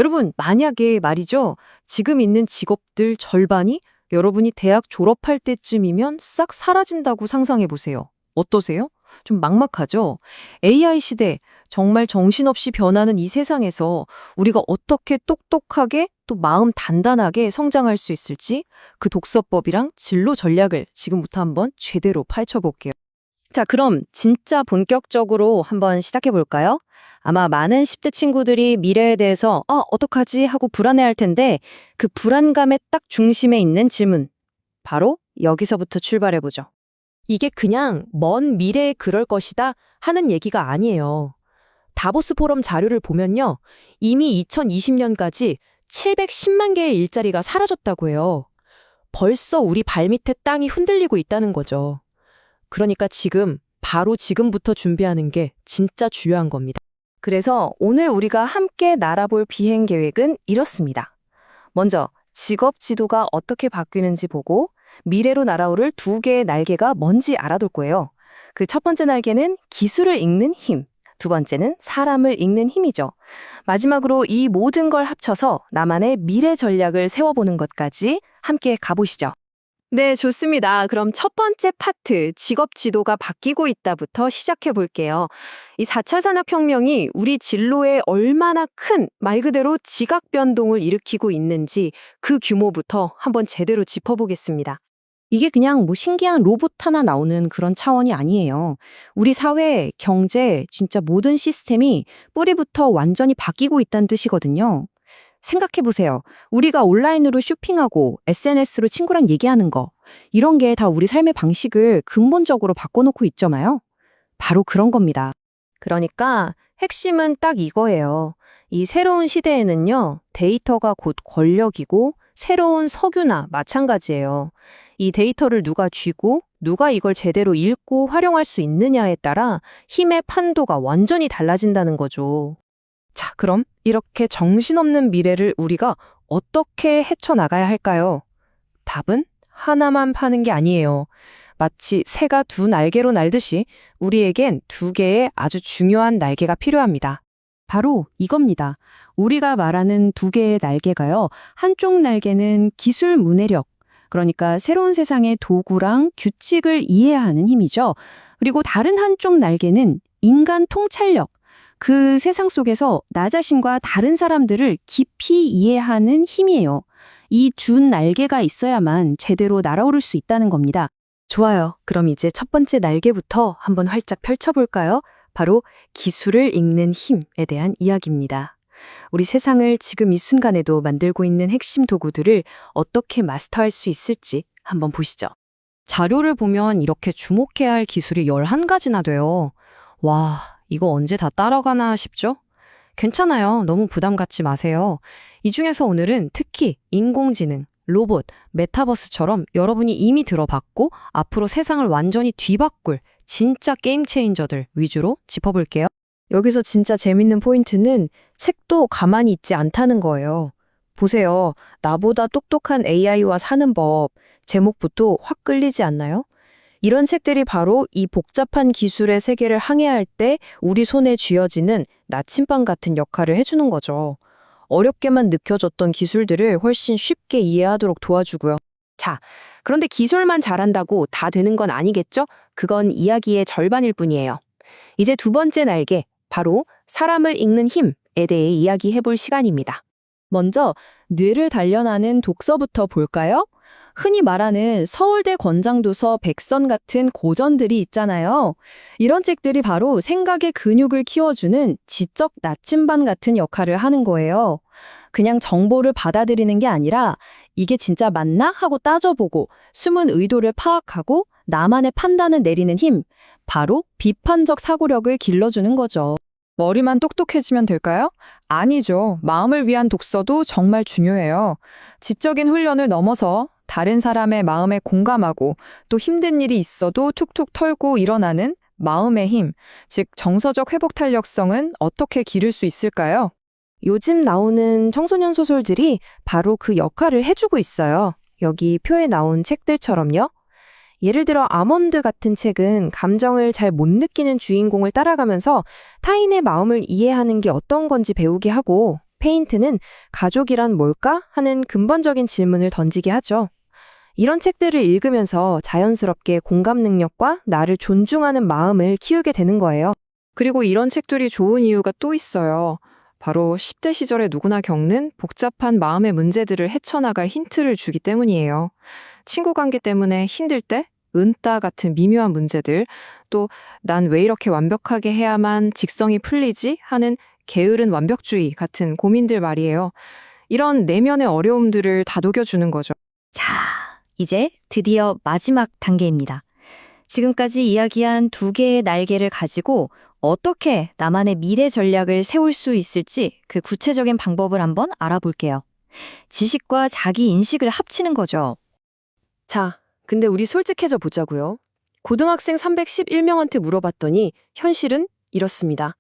여러분, 만약에 말이죠. 지금 있는 직업들 절반이 여러분이 대학 졸업할 때쯤이면 싹 사라진다고 상상해 보세요. 어떠세요? 좀 막막하죠? AI 시대, 정말 정신없이 변하는 이 세상에서 우리가 어떻게 똑똑하게 또 마음 단단하게 성장할 수 있을지 그 독서법이랑 진로 전략을 지금부터 한번 제대로 파헤쳐 볼게요. 자, 그럼 진짜 본격적으로 한번 시작해 볼까요? 아마 많은 10대 친구들이 미래에 대해서 어떡하지 하고 불안해할 텐데 그 불안감의 딱 중심에 있는 질문. 바로 여기서부터 출발해 보죠. 이게 그냥 먼 미래에 그럴 것이다 하는 얘기가 아니에요. 다보스 포럼 자료를 보면요. 이미 2020년까지 710만 개의 일자리가 사라졌다고 해요. 벌써 우리 발밑에 땅이 흔들리고 있다는 거죠. 그러니까 지금, 바로 지금부터 준비하는 게 진짜 중요한 겁니다. 그래서 오늘 우리가 함께 날아볼 비행 계획은 이렇습니다. 먼저 직업 지도가 어떻게 바뀌는지 보고 미래로 날아오를 두 개의 날개가 뭔지 알아둘 거예요. 그 첫 번째 날개는 기술을 읽는 힘, 두 번째는 사람을 읽는 힘이죠. 마지막으로 이 모든 걸 합쳐서 나만의 미래 전략을 세워보는 것까지 함께 가보시죠. 네, 좋습니다. 그럼 첫 번째 파트, 직업 지도가 바뀌고 있다부터 시작해 볼게요. 이 4차 산업혁명이 우리 진로에 얼마나 큰, 말 그대로 지각 변동을 일으키고 있는지 그 규모부터 한번 제대로 짚어보겠습니다. 이게 그냥 뭐 신기한 로봇 하나 나오는 그런 차원이 아니에요. 우리 사회, 경제, 진짜 모든 시스템이 뿌리부터 완전히 바뀌고 있다는 뜻이거든요. 생각해보세요. 우리가 온라인으로 쇼핑하고 SNS로 친구랑 얘기하는 거, 이런 게 다 우리 삶의 방식을 근본적으로 바꿔놓고 있잖아요. 바로 그런 겁니다. 그러니까 핵심은 딱 이거예요. 이 새로운 시대에는요, 데이터가 곧 권력이고 새로운 석유나 마찬가지예요. 이 데이터를 누가 쥐고 누가 이걸 제대로 읽고 활용할 수 있느냐에 따라 힘의 판도가 완전히 달라진다는 거죠. 자, 그럼 이렇게 정신없는 미래를 우리가 어떻게 헤쳐나가야 할까요? 답은 하나만 파는 게 아니에요. 마치 새가 두 날개로 날듯이 우리에겐 두 개의 아주 중요한 날개가 필요합니다. 바로 이겁니다. 우리가 말하는 두 개의 날개가요. 한쪽 날개는 기술 문해력, 그러니까 새로운 세상의 도구랑 규칙을 이해하는 힘이죠. 그리고 다른 한쪽 날개는 인간 통찰력, 그 세상 속에서 나 자신과 다른 사람들을 깊이 이해하는 힘이에요. 이 두 날개가 있어야만 제대로 날아오를 수 있다는 겁니다. 좋아요. 그럼 이제 첫 번째 날개부터 한번 활짝 펼쳐볼까요? 바로 기술을 읽는 힘에 대한 이야기입니다. 우리 세상을 지금 이 순간에도 만들고 있는 핵심 도구들을 어떻게 마스터할 수 있을지 한번 보시죠. 자료를 보면 이렇게 주목해야 할 기술이 11가지나 돼요. 와, 이거 언제 다 따라가나 싶죠? 괜찮아요. 너무 부담 갖지 마세요. 이 중에서 오늘은 특히 인공지능, 로봇, 메타버스처럼 여러분이 이미 들어봤고 앞으로 세상을 완전히 뒤바꿀 진짜 게임 체인저들 위주로 짚어볼게요. 여기서 진짜 재밌는 포인트는 책도 가만히 있지 않다는 거예요. 보세요. 나보다 똑똑한 AI와 사는 법, 제목부터 확 끌리지 않나요? 이런 책들이 바로 이 복잡한 기술의 세계를 항해할 때 우리 손에 쥐어지는 나침반 같은 역할을 해주는 거죠. 어렵게만 느껴졌던 기술들을 훨씬 쉽게 이해하도록 도와주고요. 자, 그런데 기술만 잘한다고 다 되는 건 아니겠죠? 그건 이야기의 절반일 뿐이에요. 이제 두 번째 날개, 바로 사람을 읽는 힘에 대해 이야기해 볼 시간입니다. 먼저 뇌를 단련하는 독서부터 볼까요? 흔히 말하는 서울대 권장도서 백선 같은 고전들이 있잖아요. 이런 책들이 바로 생각의 근육을 키워주는 지적 나침반 같은 역할을 하는 거예요. 그냥 정보를 받아들이는 게 아니라 이게 진짜 맞나 하고 따져보고 숨은 의도를 파악하고 나만의 판단을 내리는 힘, 바로 비판적 사고력을 길러주는 거죠. 머리만 똑똑해지면 될까요? 아니죠. 마음을 위한 독서도 정말 중요해요. 지적인 훈련을 넘어서 다른 사람의 마음에 공감하고 또 힘든 일이 있어도 툭툭 털고 일어나는 마음의 힘, 즉 정서적 회복 탄력성은 어떻게 기를 수 있을까요? 요즘 나오는 청소년 소설들이 바로 그 역할을 해주고 있어요. 여기 표에 나온 책들처럼요. 예를 들어 아몬드 같은 책은 감정을 잘 못 느끼는 주인공을 따라가면서 타인의 마음을 이해하는 게 어떤 건지 배우게 하고, 페인트는 가족이란 뭘까? 하는 근본적인 질문을 던지게 하죠. 이런 책들을 읽으면서 자연스럽게 공감 능력과 나를 존중하는 마음을 키우게 되는 거예요. 그리고 이런 책들이 좋은 이유가 또 있어요. 바로 10대 시절에 누구나 겪는 복잡한 마음의 문제들을 헤쳐나갈 힌트를 주기 때문이에요. 친구 관계 때문에 힘들 때, 은따 같은 미묘한 문제들, 또 난 왜 이렇게 완벽하게 해야만 직성이 풀리지? 하는 게으른 완벽주의 같은 고민들 말이에요. 이런 내면의 어려움들을 다독여주는 거죠. 자, 이제 드디어 마지막 단계입니다. 지금까지 이야기한 두 개의 날개를 가지고 어떻게 나만의 미래 전략을 세울 수 있을지 그 구체적인 방법을 한번 알아볼게요. 지식과 자기 인식을 합치는 거죠. 자, 근데 우리 솔직해져 보자고요. 고등학생 311명한테 물어봤더니 현실은 이렇습니다.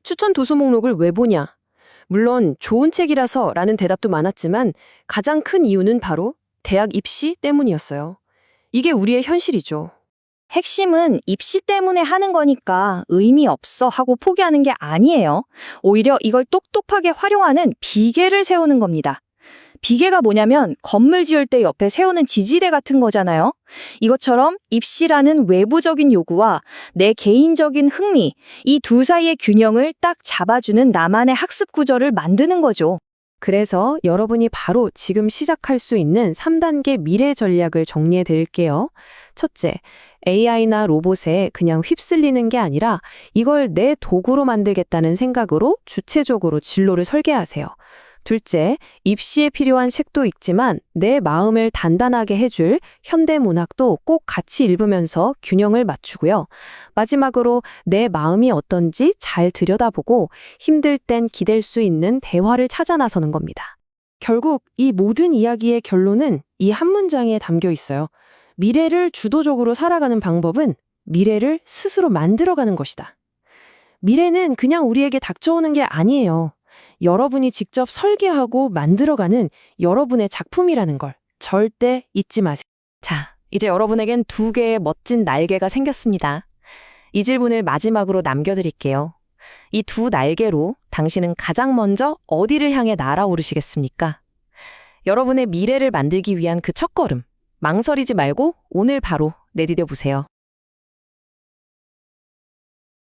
추천 도서 목록을 왜 보냐? 물론 좋은 책이라서 라는 대답도 많았지만 가장 큰 이유는 바로 대학 입시 때문이었어요. 이게 우리의 현실이죠. 핵심은 입시 때문에 하는 거니까 의미 없어 하고 포기하는 게 아니에요. 오히려 이걸 똑똑하게 활용하는 비계를 세우는 겁니다. 비계가 뭐냐면 건물 지을 때 옆에 세우는 지지대 같은 거잖아요. 이것처럼 입시라는 외부적인 요구와 내 개인적인 흥미, 이 두 사이의 균형을 딱 잡아주는 나만의 학습 구조를 만드는 거죠. 그래서 여러분이 바로 지금 시작할 수 있는 3단계 미래 전략을 정리해 드릴게요. 첫째, AI나 로봇에 그냥 휩쓸리는 게 아니라 이걸 내 도구로 만들겠다는 생각으로 주체적으로 진로를 설계하세요. 둘째, 입시에 필요한 책도 읽지만 내 마음을 단단하게 해줄 현대문학도 꼭 같이 읽으면서 균형을 맞추고요. 마지막으로 내 마음이 어떤지 잘 들여다보고 힘들 땐 기댈 수 있는 대화를 찾아 나서는 겁니다. 결국 이 모든 이야기의 결론은 이 한 문장에 담겨 있어요. 미래를 주도적으로 살아가는 방법은 미래를 스스로 만들어가는 것이다. 미래는 그냥 우리에게 닥쳐오는 게 아니에요. 여러분이 직접 설계하고 만들어가는 여러분의 작품이라는 걸 절대 잊지 마세요. 자, 이제 여러분에겐 두 개의 멋진 날개가 생겼습니다. 이 질문을 마지막으로 남겨드릴게요. 이 두 날개로 당신은 가장 먼저 어디를 향해 날아오르시겠습니까? 여러분의 미래를 만들기 위한 그 첫걸음, 망설이지 말고 오늘 바로 내디뎌 보세요.